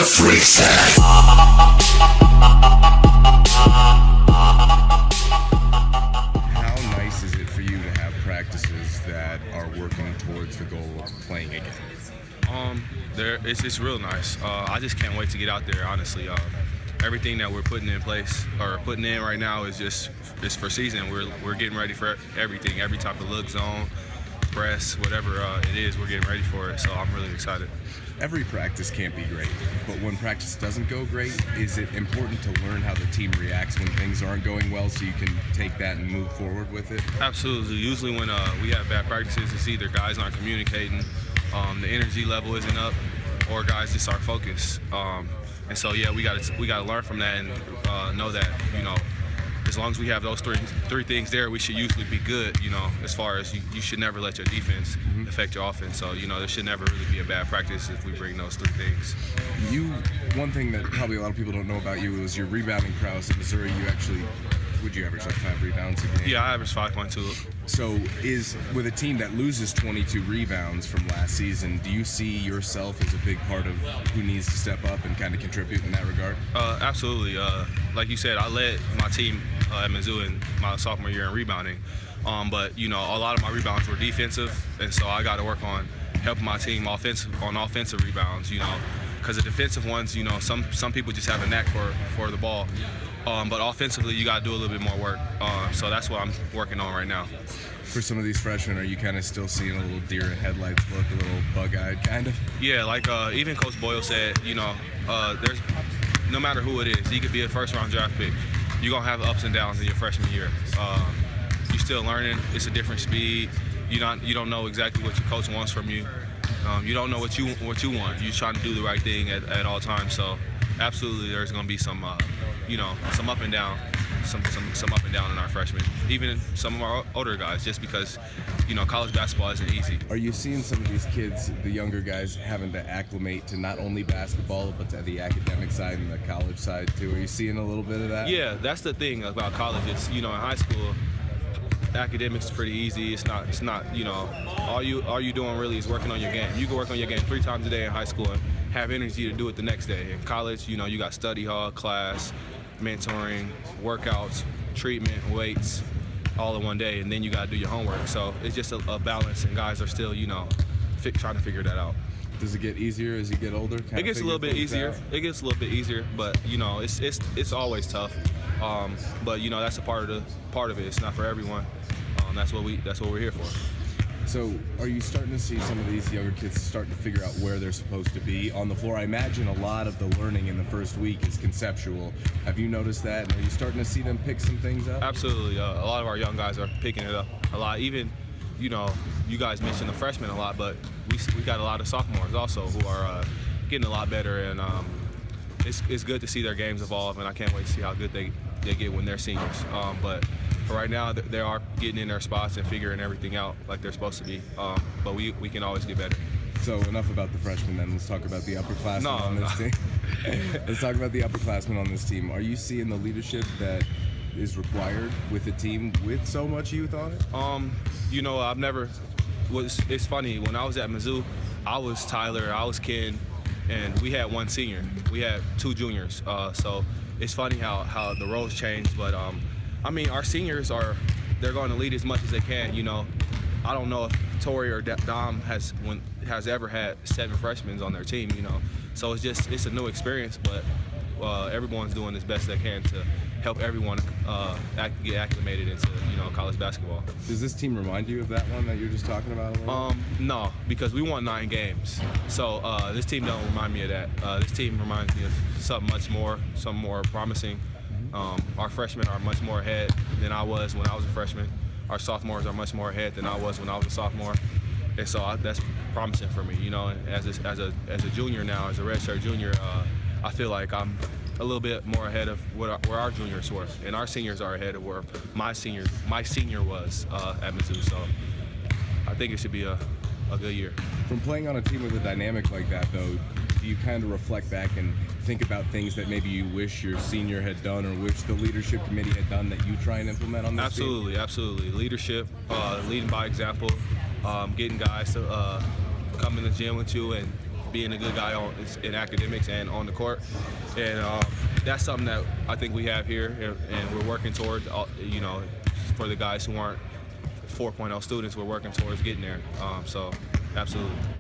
freak sack. How nice is it for you to have practices that are working towards the goal of playing again? It's real nice. I just can't wait to get out there, honestly. Everything that we're putting in place or putting in right now is just for season. We're getting ready for everything, every type of look, zone, press, whatever it is, we're getting ready for it. So I'm really excited. Every practice can't be great, but when practice doesn't go great, is it important to learn how the team reacts when things aren't going well so you can take that and move forward with it? Absolutely. Usually when we have bad practices, it's either guys aren't communicating, the energy level isn't up, or guys just aren't focused. And so yeah, we got to learn from that and know that, you know, as long as we have those three things there, we should usually be good. You know, as far as you should never let your defense affect your offense. So you know, there should never really be a bad practice if we bring those three things. One thing that probably a lot of people don't know about you is your rebounding prowess at Missouri. Would you average like 5 rebounds a game? Yeah, I average 5.2. So with a team that loses 22 rebounds from last season, do you see yourself as a big part of who needs to step up and kind of contribute in that regard? Absolutely. Like you said, I led my team at Mizzou in my sophomore year in rebounding. But you know, a lot of my rebounds were defensive, and so I got to work on helping my team on offensive rebounds. You know, because the defensive ones, you know, some people just have a knack for the ball. But offensively, you got to do a little bit more work. So that's what I'm working on right now. For some of these freshmen, are you kind of still seeing a little deer in headlights look, a little bug-eyed kind of? Yeah, like even Coach Boyle said, you know, there's no matter who it is, he could be a first-round draft pick. You're going to have ups and downs in your freshman year. You're still learning. It's a different speed. You don't know exactly what your coach wants from you. You don't know what you want. You're trying to do the right thing at all times. So absolutely, there's going to be some some up and down, some up and down in our freshmen, even some of our older guys, just because, you know, college basketball isn't easy. Are you seeing some of these kids, the younger guys, having to acclimate to not only basketball, but to the academic side and the college side too? Are you seeing a little bit of that? Yeah, that's the thing about college. It's, you know, in high school, academics is pretty easy. It's not, you know, all you doing really is working on your game. You can work on your game 3 times a day in high school and have energy to do it the next day. In college, you know, you got study hall, class, mentoring, workouts, treatment, weights, all in one day, and then you got to do your homework. So it's just a balance, and guys are still, you know, trying to figure that out. Does it get easier as you get older? It gets a little bit easier. It gets a little bit easier, but you know, it's always tough. But you know, that's a part of it. It's not for everyone. That's what we're here for. So are you starting to see some of these younger kids start to figure out where they're supposed to be on the floor? I imagine a lot of the learning in the first week is conceptual. Have you noticed that? And are you starting to see them pick some things up? Absolutely. A lot of our young guys are picking it up a lot. Even, you know, you guys mentioned the freshmen a lot, but we got a lot of sophomores also who are getting a lot better, and it's good to see their games evolve, and I can't wait to see how good they get when they're seniors. But for right now, they are getting in their spots and figuring everything out like they're supposed to be. But we can always get better. So enough about the freshmen then. Let's talk about the upperclassmen on this team. Let's talk about the upperclassmen on this team. Are you seeing the leadership that is required with a team with so much youth on it? You know, it's funny, when I was at Mizzou, I was Tyler, I was Ken, and we had one senior. We had 2 juniors. So it's funny how the roles changed, but I mean, our seniors they're going to lead as much as they can. You know, I don't know if Tori or Dom has ever had 7 freshmen on their team. You know, so it's a new experience, but everyone's doing as best they can to help everyone get acclimated into, you know, college basketball. Does this team remind you of that one that you're just talking about a little? No, because we won 9 games. So this team don't remind me of that. This team reminds me of something more promising. Our freshmen are much more ahead than I was when I was a freshman. Our sophomores are much more ahead than I was when I was a sophomore. And so that's promising for me. You know, as a junior now, as a redshirt junior, I feel like I'm a little bit more ahead of where our juniors were, and our seniors are ahead of where my senior was at Mizzou. So I think it should be a good year. From playing on a team with a dynamic like that, though, do you kind of reflect back and think about things that maybe you wish your senior had done or wish the leadership committee had done that you try and implement on this team? Absolutely. Leadership, leading by example, getting guys to come in the gym with you and being a good guy in academics and on the court. And that's something that I think we have here, and we're working towards. You know, for the guys who aren't 4.0 students, we're working towards getting there. So, absolutely.